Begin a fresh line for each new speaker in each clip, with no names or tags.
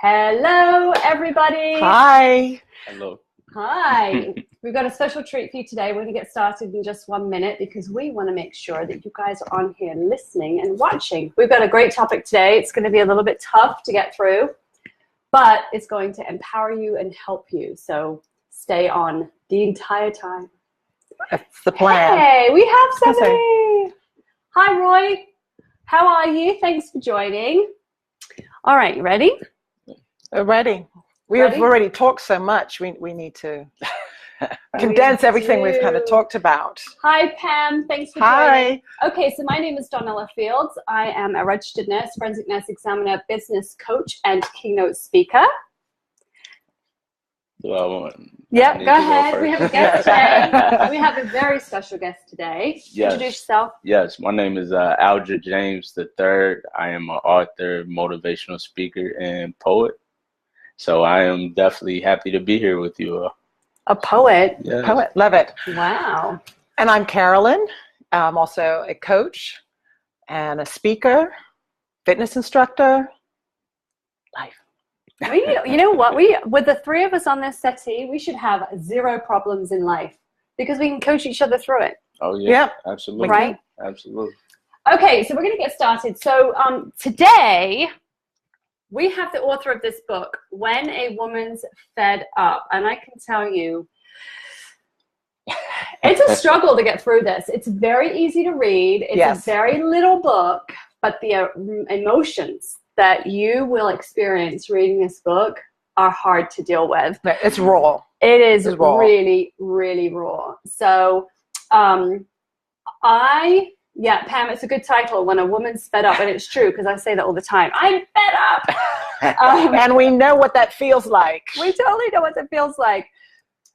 Hello, everybody.
Hi.
Hello.
Hi. We've got a special treat for you today. We're going to get started in just 1 minute because we want to make sure that you guys are on here listening and watching. We've got a great topic today. It's going to be a little bit tough to get through, but it's going to empower you and help you. So stay on the entire time.
That's the plan.
Hey, we have somebody. Hi, Roy. How are you? Thanks for joining. All right, you ready?
We're ready. We have already talked so much. We need to condense everything we've kind of talked about.
Hi, Pam. Thanks for joining. Okay, so my name is Donella Fields. I am a registered nurse, forensic nurse examiner, business coach, and keynote speaker. Yeah, go ahead. We have a guest today. We have a very special guest today.
Yes.
Introduce yourself.
Yes, my name is Alger James III. I am an author, motivational speaker, and poet. So I am definitely happy to be here with you all.
A poet?
Yes.
Poet, love it.
Wow.
And I'm Carolynn. I'm also a coach and a speaker, fitness instructor, life.
You know what? With the three of us on this settee, we should have zero problems in life because we can coach each other through it.
Oh, yeah.
Yep.
Absolutely.
Right?
Absolutely.
Okay, so we're going to get started. So today, we have the author of this book, When a Woman's Fed Up. And I can tell you, it's a struggle to get through this. It's very easy to read. It's a very little book, but the emotions that you will experience reading this book are hard to deal with.
It's raw.
It is
raw.
really, really raw. So Pam, it's a good title, When a Woman's Fed Up, and it's true because I say that all the time. I'm fed up.
And we know what that feels like.
We totally know what that feels like.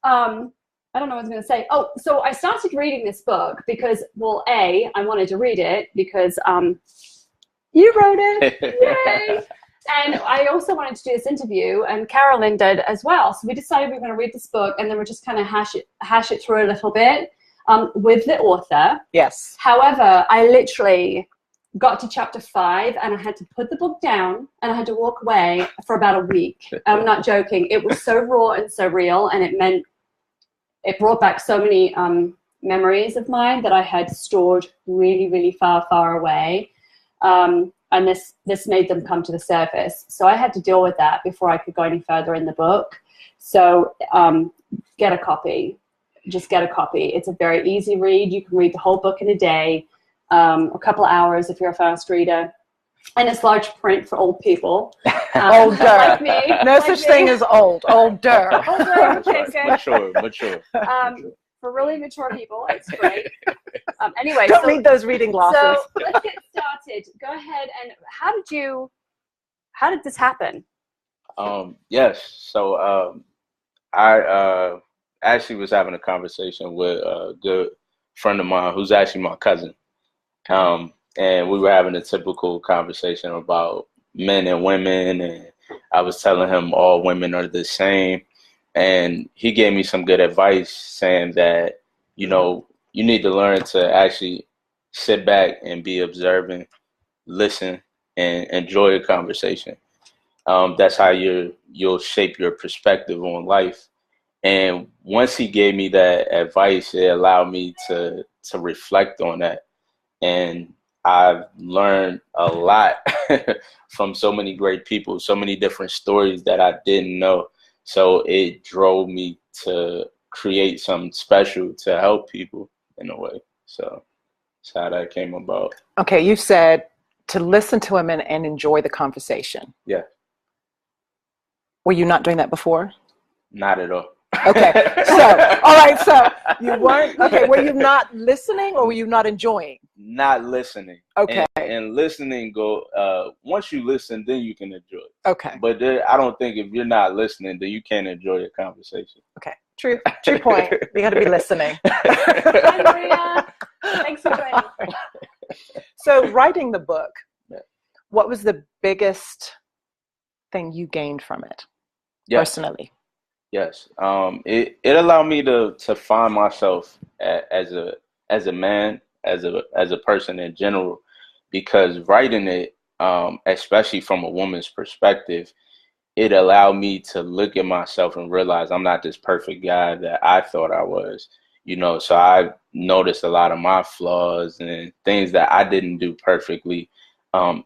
I don't know what I was going to say. Oh, so I started reading this book because, well, I wanted to read it because you wrote it. Yay! And I also wanted to do this interview, and Carolynn did as well. So we decided we were going to read this book, and then we're just kind of hash it through a little bit with the author.
Yes.
However, I literally got to chapter 5, and I had to put the book down, and I had to walk away for about a week. I'm not joking. It was so raw and so real, and it brought back so many memories of mine that I had stored really, really far, far away. And this made them come to the surface. So I had to deal with that before I could go any further in the book. So get a copy. Just get a copy. It's a very easy read. You can read the whole book in a day, a couple of hours if you're a fast reader. And it's large print for old people.
Older.
Like me.
No such thing as old. Older.
Older. Okay, good.
Mature.
For really mature people, it's great. Anyway,
Don't read those reading glasses.
So let's get started. Go ahead. And how did this happen?
Yes. So I actually was having a conversation with a good friend of mine who's actually my cousin. And we were having a typical conversation about men and women, and I was telling him all women are the same. And he gave me some good advice saying that, you need to learn to actually sit back and be observant, listen, and enjoy a conversation. That's how you'll shape your perspective on life. And once he gave me that advice, it allowed me to reflect on that. And I've learned a lot from so many great people, so many different stories that I didn't know. So it drove me to create something special to help people in a way. So that's how that came about.
Okay, you said to listen to women and enjoy the conversation.
Yeah.
Were you not doing that before?
Not at all.
Okay, all right, so you weren't, were you not listening or were you not enjoying?
Not listening.
Okay.
And listening once you listen, then you can enjoy it.
Okay.
But I don't think if you're not listening, then you can't enjoy the conversation.
Okay, true point. You got to be listening.
Hi, Maria. Thanks for joining.
So writing the book, what was the biggest thing you gained from it personally?
Yes. It allowed me to find myself as a man, as a person in general, because writing it, especially from a woman's perspective, it allowed me to look at myself and realize I'm not this perfect guy that I thought I was, you know. So I noticed a lot of my flaws and things that I didn't do perfectly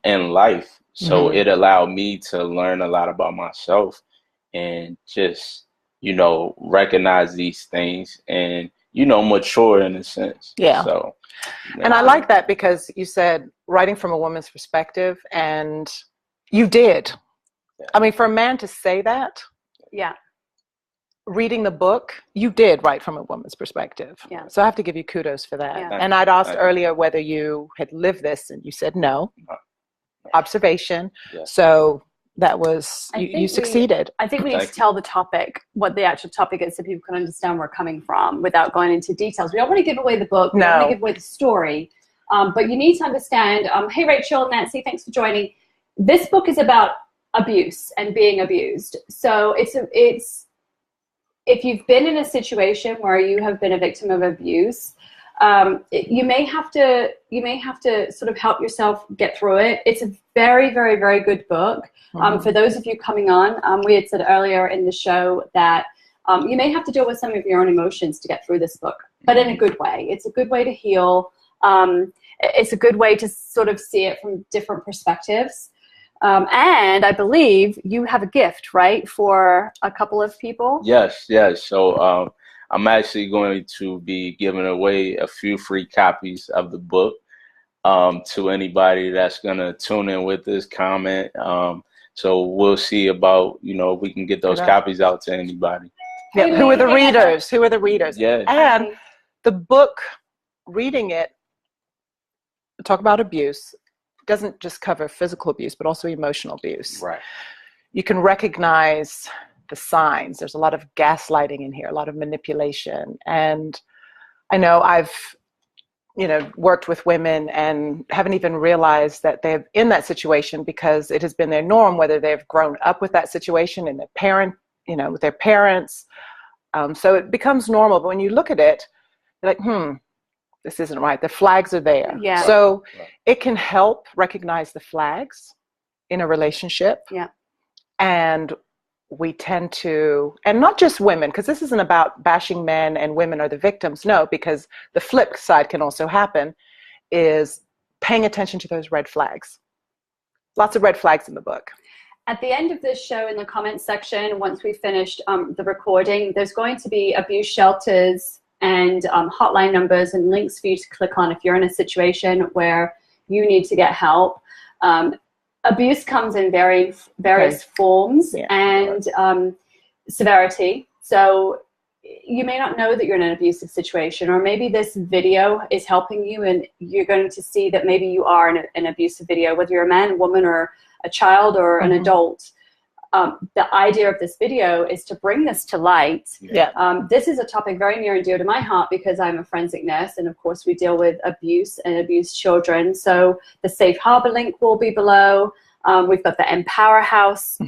in life. So it allowed me to learn a lot about myself and just, you know, recognize these things and, you know, mature in a sense.
Yeah.
So, yeah.
And I like that because you said writing from a woman's perspective, and you did.
Yeah.
I mean, for a man to say that,
Yeah.
reading the book, you did write from a woman's perspective.
Yeah.
So I have to give you kudos for that.
Yeah.
And I'd asked earlier whether you had lived this, and you said no. Observation.
Yeah.
So that was, you succeeded.
I think we need to tell the topic, what the actual topic is, so people can understand where we're coming from without going into details. We don't want to give away the book. We don't want to give away the story. But you need to understand, hey, Rachel, Nancy, thanks for joining. This book is about abuse and being abused. So it's if you've been in a situation where you have been a victim of abuse, you may have to sort of help yourself get through it. It's a very, very, very good book. For those of you coming on, we had said earlier in the show that you may have to deal with some of your own emotions to get through this book, but in a good way. It's a good way to heal. It's a good way to sort of see it from different perspectives. And I believe you have a gift, right, for a couple of people?
Yes. So I'm actually going to be giving away a few free copies of the book to anybody that's going to tune in with this comment. So we'll see about, you know, if we can get those copies out to anybody.
Yeah. Who are the readers? Who are the readers?
Yeah.
And the book, reading it, talk about abuse, doesn't just cover physical abuse, but also emotional abuse.
Right.
You can recognize the signs. There's a lot of gaslighting in here, a lot of manipulation. And I know I've, you know, worked with women and haven't even realized that they're in that situation because it has been their norm, whether they've grown up with that situation and their parent, you know, with their parents. So it becomes normal. But when you look at it, you're like, this isn't right. The flags are there.
Yeah.
So it can help recognize the flags in a relationship.
Yeah.
And we tend to, and not just women, because this isn't about bashing men and women are the victims. No, because the flip side can also happen, is paying attention to those red flags. Lots of red flags in the book.
At the end of this show, in the comments section, once we've finished the recording, there's going to be abuse shelters and hotline numbers and links for you to click on if you're in a situation where you need to get help. Abuse comes in various forms and severity. So you may not know that you're in an abusive situation, or maybe this video is helping you and you're going to see that maybe you are in an abusive video, whether you're a man, woman, or a child, or an adult. The idea of this video is to bring this to light. This is a topic very near and dear to my heart because I'm a forensic nurse, and of course we deal with abuse and abused children. So the Safe Harbor link will be below. We've got the Empower House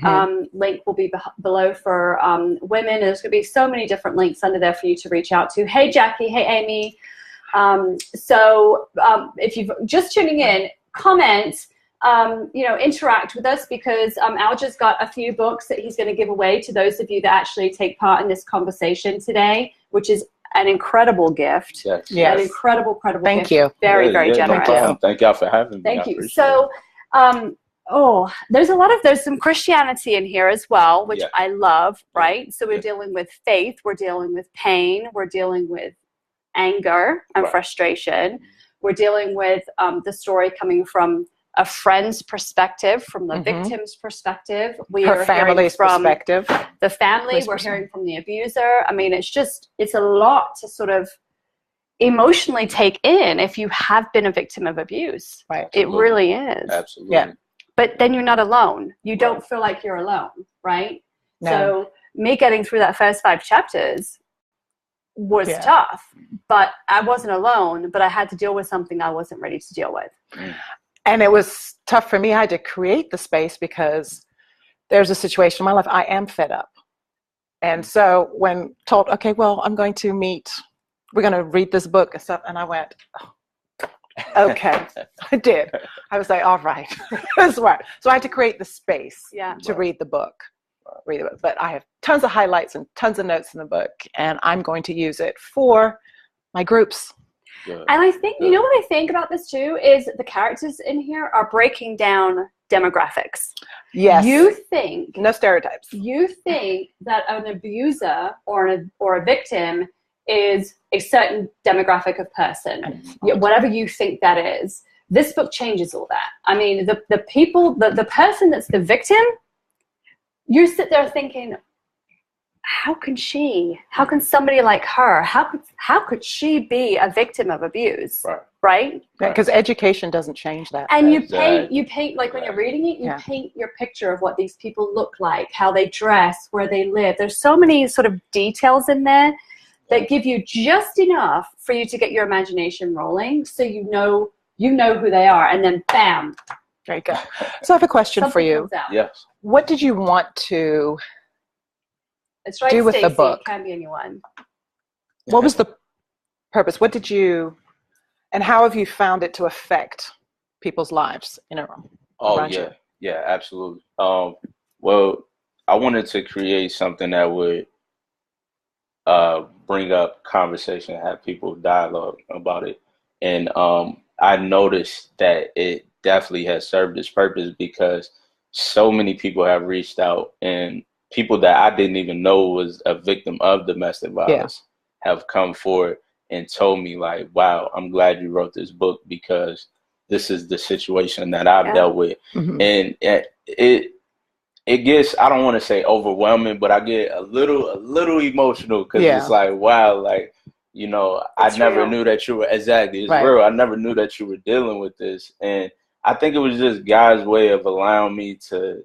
link will be below for women. There's going to be so many different links under there for you to reach out to. Hey, Jackie. Hey, Amy. So if you're just tuning in, comment. You know, interact with us because Alger's got a few books that he's going to give away to those of you that actually take part in this conversation today, which is an incredible gift.
Yes.
An incredible gift.
Thank you.
Very, very generous.
No, thank y'all for having me.
Thank you. So, there's some Christianity in here as well, which I love, right? So we're dealing with faith, we're dealing with pain, we're dealing with anger and frustration. We're dealing with the story coming from a friend's perspective, from the victim's perspective. We are
family's
from
perspective.
The family, we're hearing from the abuser. I mean, it's a lot to sort of emotionally take in if you have been a victim of abuse.
Right.
It really is.
Absolutely.
Yeah.
But then you're not alone. You don't feel like you're alone, right?
No.
So me getting through that first 5 chapters was tough, but I wasn't alone, but I had to deal with something I wasn't ready to deal with.
And it was tough for me. I had to create the space because there's a situation in my life I am fed up. And so when told, okay, well, we're going to read this book and stuff, and I went, okay. I did. I was like, all right. That's right. So I had to create the space to read the book. read it. But I have tons of highlights and tons of notes in the book, and I'm going to use it for my groups.
Good.
And I think, you know what I think about this too, is the characters in here are breaking down demographics.
Yes.
You think,
No stereotypes.
you think that an abuser or a victim is a certain demographic of person, whatever you think that is. This book changes all that. I mean, the people, the person that's the victim, you sit there thinking, how can somebody like her, how could she be a victim of abuse? Right?
Because education doesn't change that.
And you paint like when you're reading it, you paint your picture of what these people look like, how they dress, where they live. There's so many sort of details in there that give you just enough for you to get your imagination rolling, so you know who they are, and then bam.
There you go. So I have a question for you.
Yes.
What did you want to
It's right,
do with
Stacey,
the book?
It can be anyone.
What was the purpose? What did you, and how have you found it to affect people's lives in a room?
Oh, yeah, absolutely. Well, I wanted to create something that would bring up conversation, have people dialogue about it. And I noticed that it definitely has served its purpose, because so many people have reached out, and people that I didn't even know was a victim of domestic violence have come forward and told me, like, wow, I'm glad you wrote this book, because this is the situation that I've dealt with. And it gets, I don't want to say overwhelming, but I get a little emotional, because it's like, wow, like, you know, I never knew that you were, it's real. I never knew that you were dealing with this. And I think it was just God's way of allowing me to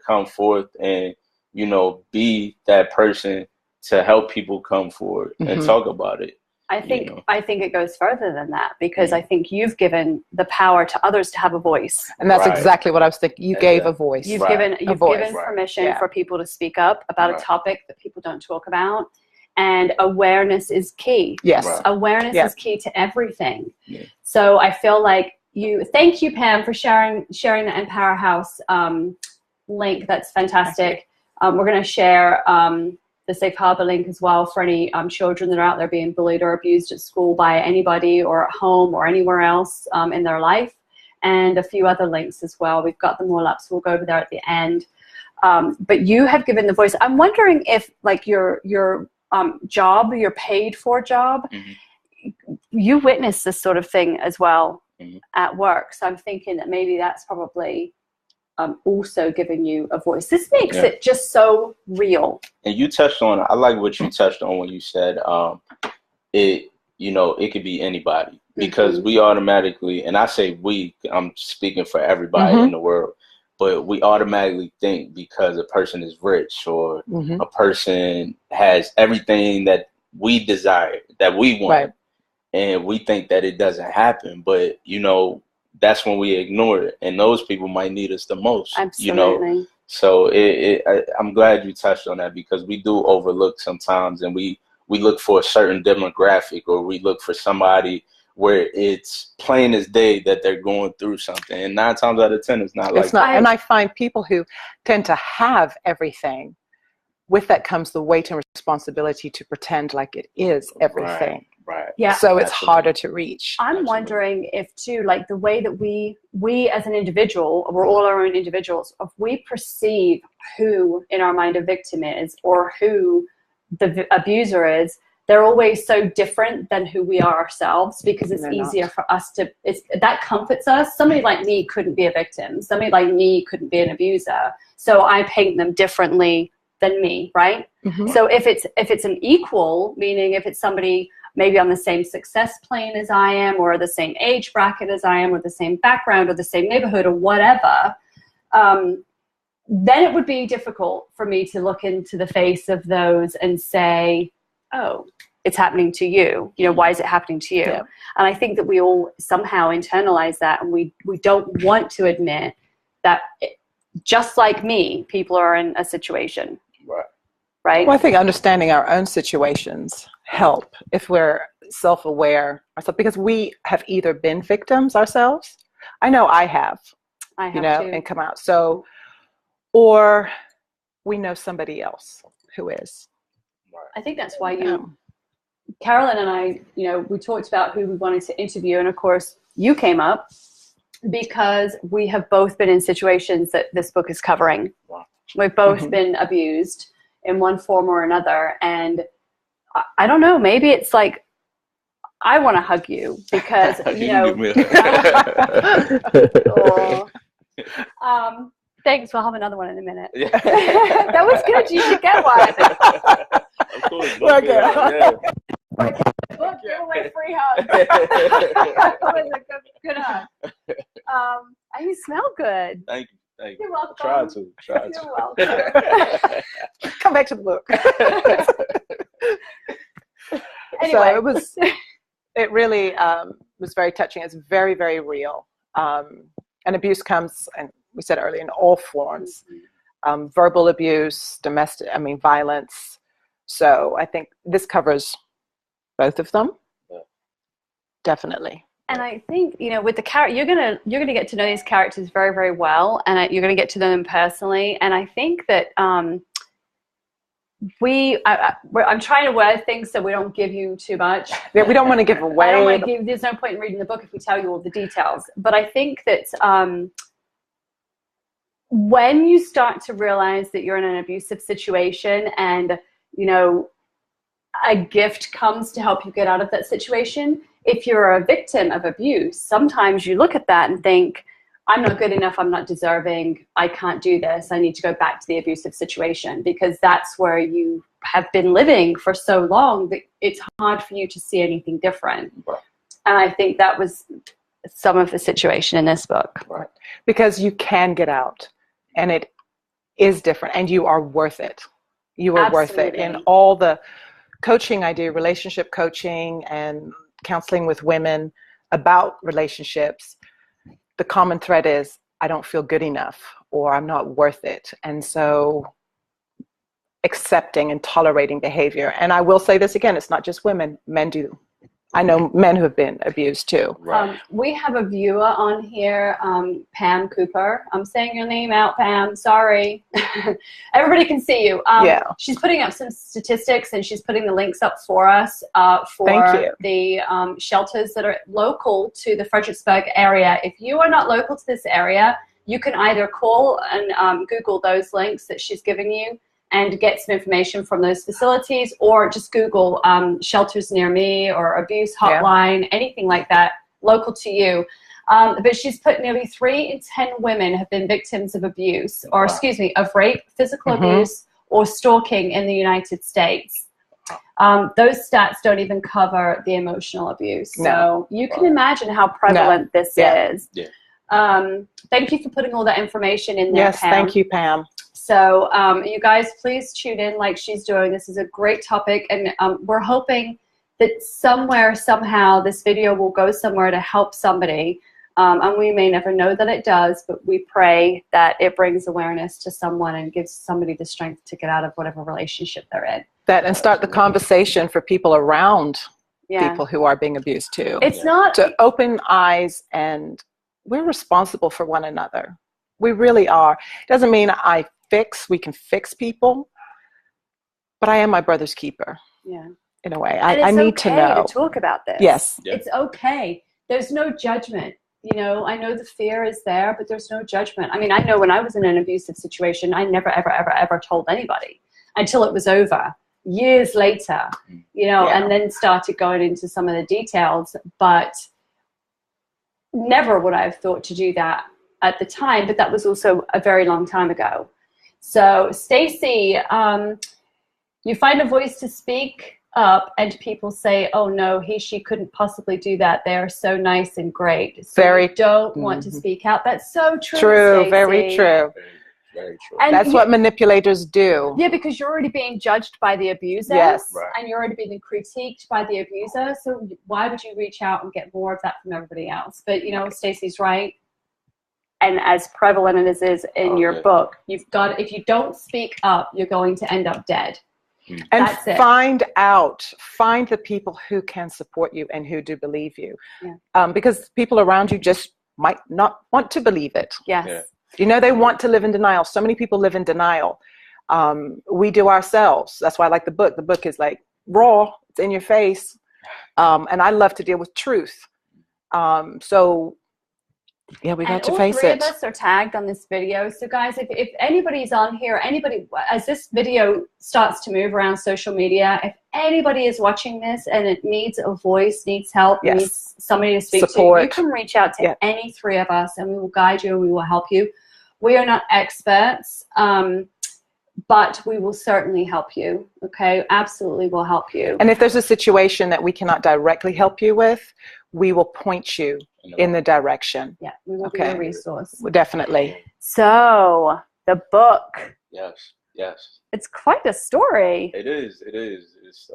come forth and, you know, be that person to help people come forward and talk about it.
I think it goes further than that, because I think you've given the power to others to have a voice.
And that's exactly what I was thinking. You gave a voice.
You've given permission for people to speak up about a topic that people don't talk about. And awareness is key.
Yes.
Awareness is key to everything. So I feel like thank you, Pam, for sharing the Empower House link. That's fantastic. We're going to share the Safe Harbor link as well for any children that are out there being bullied or abused at school by anybody, or at home, or anywhere else in their life, and a few other links as well. We've got them all up, so we'll go over there at the end. But you have given the voice. I'm wondering if, like, your job, your paid for job, you witness this sort of thing as well at work. So I'm thinking that maybe that's probably also giving you a voice. This makes it just so real. And
you touched on, I like what you touched on when you said it, you know, it could be anybody, because we automatically, and I say we, I'm speaking for everybody in the world, but we automatically think because a person is rich, or a person has everything that we desire, that we want, and we think that it doesn't happen. But, you know, that's when we ignore it, and those people might need us the most.
Absolutely.
You know, so I'm glad you touched on that, because we do overlook sometimes, and we look for a certain demographic, or we look for somebody where it's plain as day that they're going through something, and 9 times out of 10 it's not like that.
And I find people who tend to have everything, with that comes the weight and responsibility to pretend like it is everything.
Right.
Yeah.
So it's harder to reach.
I'm wondering if too, like, the way that we as an individual, we're all our own individuals, if we perceive who in our mind a victim is, or who the abuser is, they're always so different than who we are ourselves, because it's easier for us to, that comforts us. Somebody like me couldn't be a victim. Somebody like me couldn't be an abuser. So I paint them differently than me, right? So if it's an equal, meaning if it's somebody maybe on the same success plane as I am, or the same age bracket as I am, or the same background, or the same neighborhood, or whatever, then it would be difficult for me to look into the face of those and say, oh, it's happening to you. You know, why is it happening to you? Yeah. And I think that we all somehow internalize that, and we don't want to admit that just like me, people are in a situation. Right?
Well, I think understanding our own situations help if we're self-aware ourselves, because we have either been victims ourselves. I know I have, you know, too. And come out. So, or we know somebody else who is.
I think that's why Carolyn and I, we talked about who we wanted to interview, and of course you came up because we have both been in situations that this book is covering.
Wow.
We've both been abused in one form or another, and I don't know, maybe it's like I want to hug you because thanks, we'll have another one in a minute. That was good, you should get one.
Of course,
Book, give away free hugs. That was a good hug. And you smell good.
Thank you.
You're welcome.
Try to.
You're welcome.
Come back to the book.
Anyway.
So it really was very touching. It's very, very real. And abuse comes, and we said earlier, in all forms. Verbal abuse, domestic, violence. So I think this covers both of them. Yeah. Definitely.
And I think, with the character, you're gonna get to know these characters very, very well, and you're gonna get to know them personally. And I think that I'm trying to word things so we don't give you too much.
Yeah, we don't want to give away.
There's no point in reading the book if we tell you all the details. But I think that when you start to realize that you're in an abusive situation, and a gift comes to help you get out of that situation. If you're a victim of abuse, sometimes you look at that and think, I'm not good enough, I'm not deserving, I can't do this, I need to go back to the abusive situation, because that's where you have been living for so long that it's hard for you to see anything different.
Right.
And I think that was some of the situation in this book.
Right.
Because you can get out, and it is different, and you are worth it. You are worth it. In all the coaching I do, relationship coaching and counseling with women about relationships, the common thread is, I don't feel good enough, or I'm not worth it. And so accepting and tolerating behavior. And I will say this again, it's not just women, men do. I know men who have been abused too.
Right.
We have a viewer on here, Pam Cooper. I'm saying your name out, Pam. Sorry. Everybody can see you. She's putting up some statistics, and she's putting the links up for us for the shelters that are local to the Fredericksburg area. If you are not local to this area, you can either call and Google those links that she's giving you and get some information from those facilities, or just Google shelters near me or abuse hotline, anything like that, local to you. But she's put nearly 3 in 10 women have been victims of abuse, or of rape, physical abuse, or stalking in the United States. Those stats don't even cover the emotional abuse. So you can imagine how prevalent this is.
Yeah.
Thank you for putting all that information in there,
Yes,
Pam.
thank you, Pam.
So you guys, please tune in like she's doing. This is a great topic, and we're hoping that somewhere, somehow, this video will go somewhere to help somebody. And we may never know that it does, but we pray that it brings awareness to someone and gives somebody the strength to get out of whatever relationship they're in.
And start the conversation for people around people who are being abused too.
It's not
to open eyes, and we're responsible for one another. We really are. It doesn't mean we can fix people, but I am my brother's keeper.
Yeah.
In a way, I need to know.
To talk about this.
Yes.
Yeah.
It's okay. There's no judgment. I know the fear is there, but there's no judgment. I know when I was in an abusive situation, I never, ever, ever, ever told anybody until it was over. Years later, and then started going into some of the details, but never would I have thought to do that at the time, but that was also a very long time ago. So, Stacey, you find a voice to speak up, and people say, oh no, she couldn't possibly do that. They are so nice and great. So you don't want to speak out. That's so true.
True,
Stacey.
very true.
Very true.
And
that's what manipulators do.
Yeah, because you're already being judged by the abuser.
Yes.
Right.
And you're already being critiqued by the abuser. So why would you reach out and get more of that from everybody else? But, Stacey's right. And as prevalent as it is in your book, if you don't speak up, you're going to end up dead.
And
That's it.
find the people who can support you and who do believe you.
Yeah.
Because people around you just might not want to believe it.
Yes.
Yeah. They want to live in denial. So many people live in denial. We do ourselves. That's why I like the book. The book is like raw, it's in your face. And I love to deal with truth. So yeah, we got to face it.
All three of us are tagged on this video. So guys, if anybody's on here, anybody, as this video starts to move around social media, if anybody is watching this and it needs a voice, needs help, needs somebody to speak
Support.
to, you can reach out to any three of us and we will guide you and we will help you. We are not experts, but we will certainly help you. Okay, absolutely will help you.
And if there's a situation that we cannot directly help you with, we will point you in the direction.
Yeah, we will be a resource.
Definitely.
So the book.
Yes.
It's quite a story.
It is. It's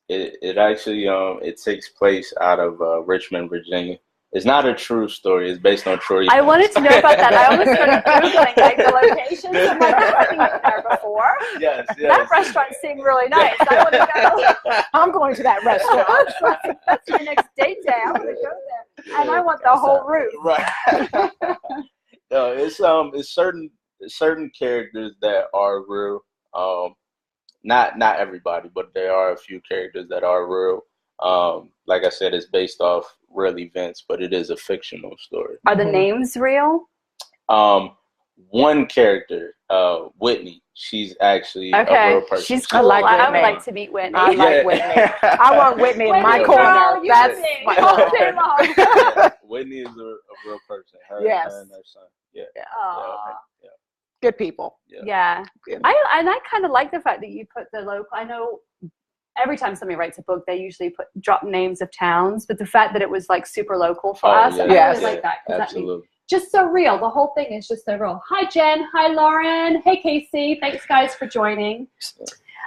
it actually it takes place out of Richmond, Virginia. It's not a true story. It's based on true events.
I wanted to know about that. I almost started Googling like the locations. I'm like, I've been there before.
Yes.
That restaurant seemed really nice. I want to go.
I'm going to that restaurant.
That's my next date day. I want to go there. And I want the whole route.
Right. No, it's certain characters that are real. Not everybody, but there are a few characters that are real. Like I said, it's based off real events, but it is a fictional story.
Are the names real?
One character, Whitney, she's actually a real person.
She's cool. I would like to meet Whitney.
I like Whitney. I want Whitney in my corner. That's
all day long.
Whitney is a real person. Her and her son. Yeah.
Good people.
Yeah. I kind of like the fact that you put the local. I know every time somebody writes a book, they usually drop names of towns, but the fact that it was like super local for us, I really like that.
Absolutely.
Just so real. The whole thing is just so real. Hi, Jen. Hi, Lauren. Hey, Casey. Thanks, guys, for joining.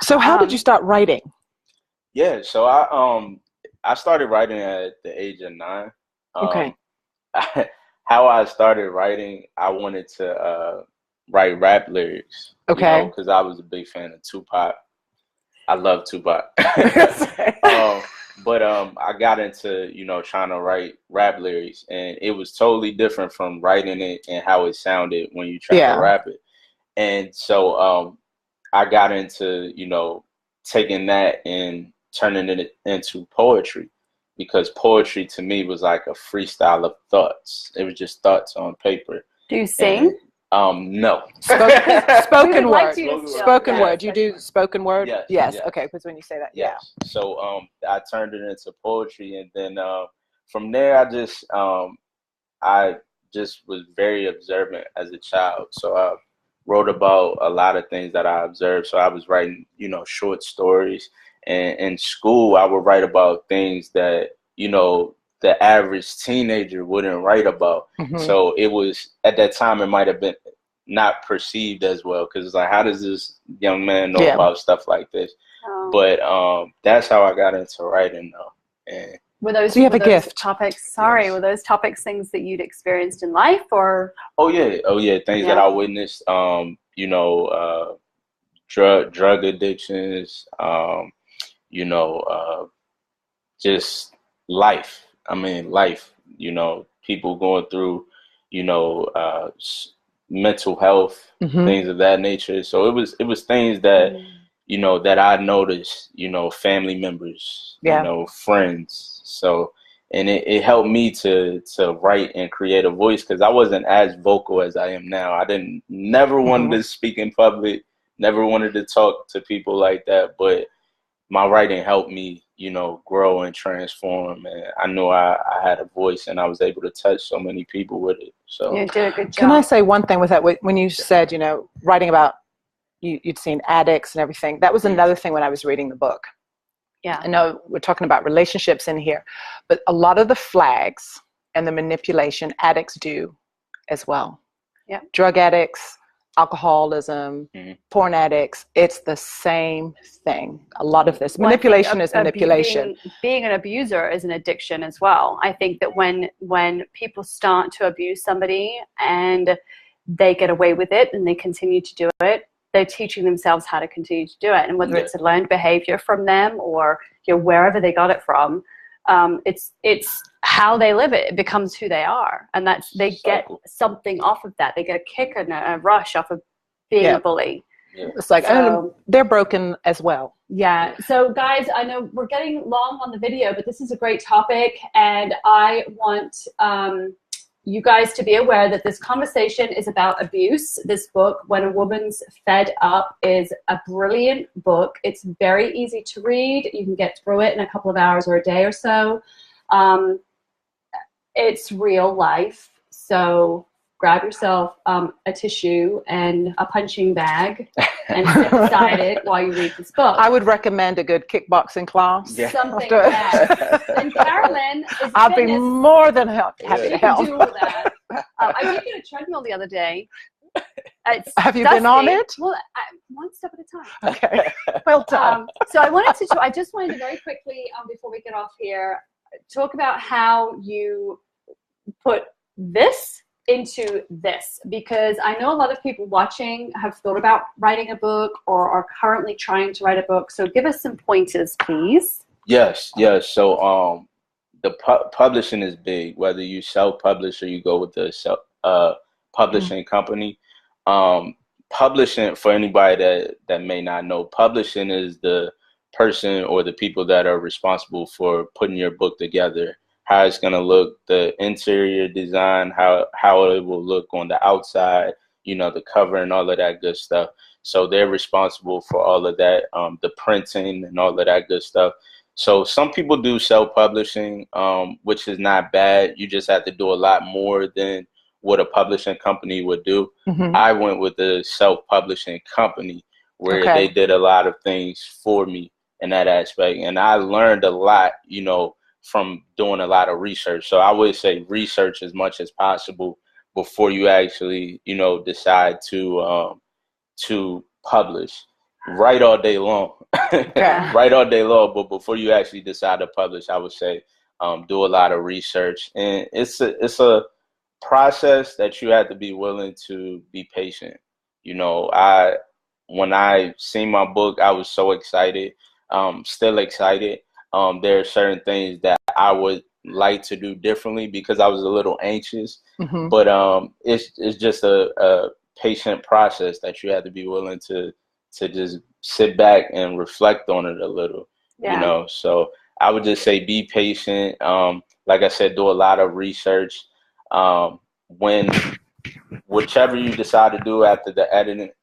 So how did you start writing?
Yeah, so I started writing at the age of 9.
Okay.
How I started writing, I wanted to write rap lyrics.
Okay.
Because I was a big fan of Tupac. I love Tupac. But I got into, trying to write rap lyrics, and it was totally different from writing it and how it sounded when you try to rap it. And so I got into, taking that and turning it into poetry, because poetry to me was like a freestyle of thoughts. It was just thoughts on paper.
Do you sing?
No.
Spoken word. Spoken word. You do
yes.
spoken word?
Yes.
Okay, because when you say that,
yes. So I turned it into poetry, and then from there I just was very observant as a child. So I wrote about a lot of things that I observed. So I was writing, short stories, and in school I would write about things that, the average teenager wouldn't write about. Mm-hmm. So it was, at that time, it might have been not perceived as well, because it's like, how does this young man know about stuff like this? But that's how I got into writing, though. And
were those,
so you have a gift.
Topics? Sorry, were those topics things that you'd experienced in life, or?
Oh yeah, things that I witnessed. Drug addictions. Just life. I mean, life, people going through, mental health, things of that nature. So it was things that, that I noticed, family members, friends. So, and it helped me to write and create a voice, because I wasn't as vocal as I am now. I never wanted to speak in public, never wanted to talk to people like that, but my writing helped me, grow and transform. And I knew I had a voice, and I was able to touch so many people with it. So
you did a good job.
Can I say one thing with that? When you said, writing about, you'd seen addicts and everything, that was another thing when I was reading the book. Yeah. I know we're talking about relationships in here, but a lot of the flags and the manipulation addicts do as well.
Yeah.
Drug addicts, alcoholism, porn addicts, it's the same thing. A lot of this manipulation is manipulation.
Being an abuser is an addiction as well. I think that when people start to abuse somebody and they get away with it and they continue to do it, they're teaching themselves how to continue to do it. And whether it's a learned behavior from them or wherever they got it from, it's how they live it. It becomes who they are, and they get something off of that. They get a kick and a rush off of being a bully.
It's like,
So,
they're broken as well.
yeah. So guys, I know we're getting long on the video, but this is a great topic. And I want you guys to be aware that this conversation is about abuse. This book, When a Woman's Fed Up, is a brilliant book. It's very easy to read. You can get through it in a couple of hours or a day or so. It's real life. So grab yourself a tissue and a punching bag and sit beside it while you read this book.
I would recommend a good kickboxing class.
Yeah.
Something else. And Carolyn is
I'll be more than happy
she
to
can
help.
do all that. I did get a treadmill the other day. It's
Have you
dusty.
been on it?
Well, one step at a time.
Okay, well done.
So I just wanted to very quickly, before we get off here, talk about how you put this into this, because I know a lot of people watching have thought about writing a book or are currently trying to write a book. So give us some pointers, please.
Yes. So the publishing is big, whether you self-publish or you go with the publishing company. Publishing, for anybody that may not know, publishing is the person or the people that are responsible for putting your book together, how it's going to look, the interior design, how it will look on the outside, the cover and all of that good stuff. So they're responsible for all of that, the printing and all of that good stuff. So some people do self-publishing, which is not bad. You just have to do a lot more than what a publishing company would do.
Mm-hmm.
I went with the self-publishing company where they did a lot of things for me in that aspect. And I learned a lot, from doing a lot of research. So I would say research as much as possible before you actually, decide to publish. Write all day long. Write all day long, but before you actually decide to publish, I would say do a lot of research. And it's a process that you have to be willing to be patient. When I seen my book, I was so excited, still excited. There are certain things that I would like to do differently because I was a little anxious, but it's just a patient process that you have to be willing to just sit back and reflect on it a little, so I would just say be patient. Like I said, do a lot of research. Whichever you decide to do after the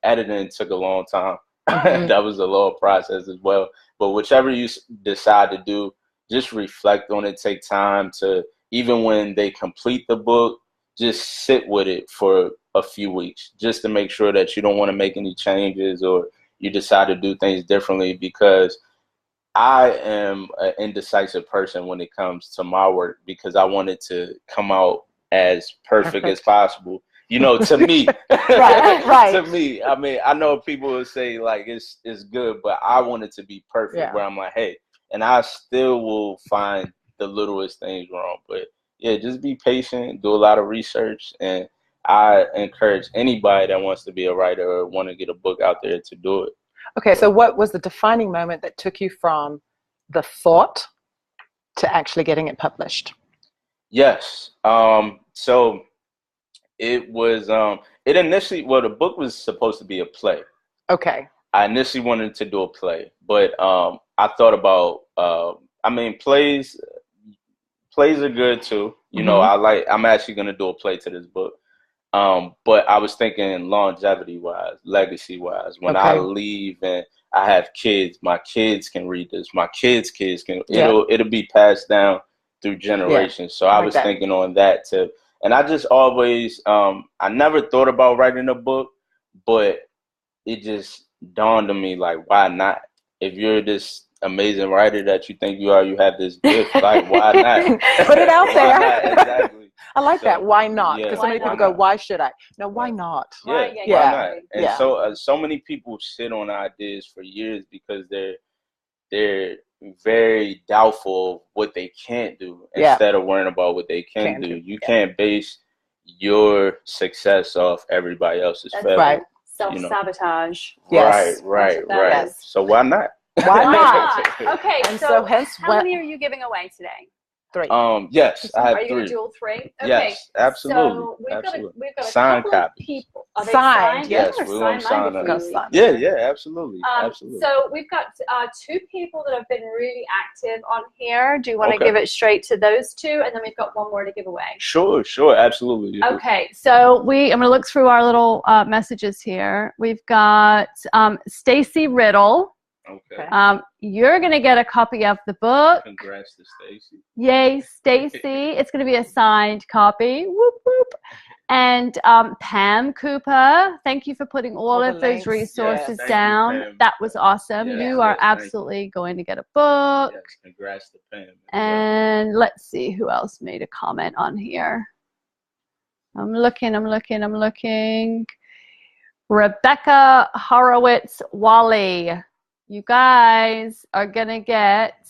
editing took a long time. That was a long process as well. But whichever you decide to do, just reflect on it. Take time to, even when they complete the book, just sit with it for a few weeks just to make sure that you don't want to make any changes or you decide to do things differently, because I am an indecisive person when it comes to my work, because I want it to come out as perfect as possible. To me,
right.
To me, I mean, I know people will say like it's good, but I want it to be perfect.
Yeah.
Where I'm like, hey, and I still will find the littlest things wrong. But yeah, just be patient, do a lot of research, and I encourage anybody that wants to be a writer or want to get a book out there to do it.
Okay, so what was the defining moment that took you from the thought to actually getting it published?
Yes. So it was, it initially, well, the book was supposed to be a play.
Okay.
I initially wanted to do a play, but I thought about, plays are good too. I'm actually going to do a play to this book. But I was thinking longevity wise, legacy wise, when I leave and I have kids, my kids can read this, my kids can, it'll be passed down through generations. So I was thinking on that too. And I just always, I never thought about writing a book, but it just dawned on me, like, why not? If you're this amazing writer that you think you are, you have this gift, like, why not?
Put it out there.
Exactly.
I like that. Why not? Because so many people go, why should I? No, why not?
Why not? And so many people sit on ideas for years because they're very doubtful of what they can't do instead of worrying about what they can do. You can't base your success off everybody else's failure.
Right.
Self-sabotage.
Yes.
Right. So why not?
Why not?
Okay,
and so hence
how many are you giving away today?
3.
Yes, I have
Are you
3.
gonna dual 3? Okay.
Yes, absolutely.
So we've got a
Signed
couple of
copies.
people. Are they
Signed,
signed?
yes,
They're
we want
signed
to
minded
sign
for
up.
you.
Yeah, absolutely. Absolutely.
So we've got 2 people that have been really active on here. Do you want to
Okay.
give it straight to those 2, and then we've got 1 more to give away?
Sure, absolutely.
Okay, so I'm going to look through our little messages here. We've got Stacy Riddle.
Okay.
You're going to get a copy of the book.
Congrats to Stacy.
Yay, Stacy. It's going to be a signed copy. Whoop, whoop. And Pam Cooper, thank you for putting all of those resources down.
You,
that was awesome.
Yes,
you are absolutely going to get a book.
Yes, congrats to Pam.
And let's see who else made a comment on here. I'm looking. Rebecca Horowitz-Wally. You guys are going to get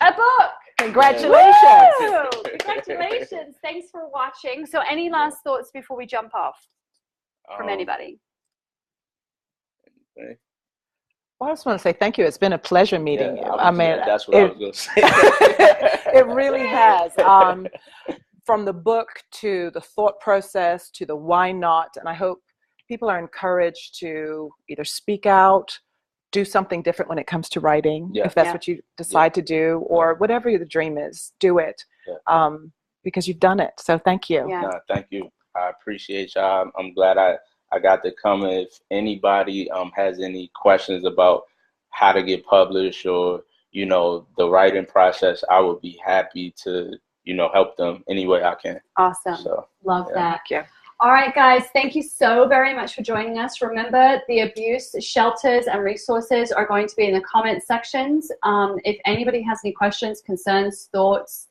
a book.
Congratulations.
Woo! Congratulations. Thanks for watching. So any last thoughts before we jump off from anybody?
Okay.
Well, I just want to say thank you. It's been a pleasure meeting you. I mean,
that's what I was going to say.
It really has. From the book to the thought process to the why not. And I hope people are encouraged to either speak out, do something different when it comes to writing, if that's what you decide to do, or whatever the dream is, do it, because you've done it. So thank you.
No, thank you. I appreciate y'all. I'm glad I got to come. If anybody has any questions about how to get published or, the writing process, I would be happy to, help them any way I can.
Awesome.
So,
love that.
Thank you.
All right, guys, thank you so very much for joining us. Remember, the abuse shelters and resources are going to be in the comment sections. If anybody has any questions, concerns, thoughts,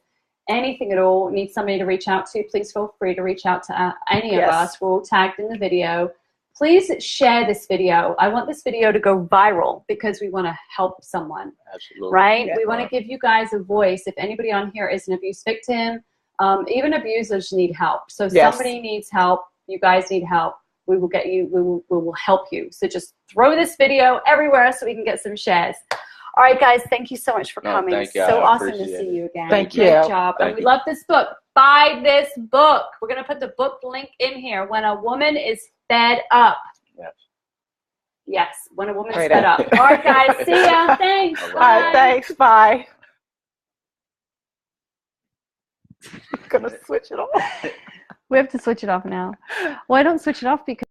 anything at all, need somebody to reach out to, please feel free to reach out to any of us. We're all tagged in the video. Please share this video. I want this video to go viral because we want to help someone.
Absolutely.
Right? We want to give you guys a voice. If anybody on here is an abuse victim, even abusers need help. So somebody needs help. You guys need help. We will get you. We will help you. So just throw this video everywhere so we can get some shares. All right, guys. Thank you so much for coming.
Thank you.
So awesome to see you again.
Thank you.
Great job. And we love this book. Buy this book. We're gonna put the book link in here. When a woman is fed up. Yes. When a woman is fed up. All right, guys. See ya. Thanks.
All right. Thanks. Bye. I'm gonna switch it off.
We have to switch it off now. Well, I don't switch it off because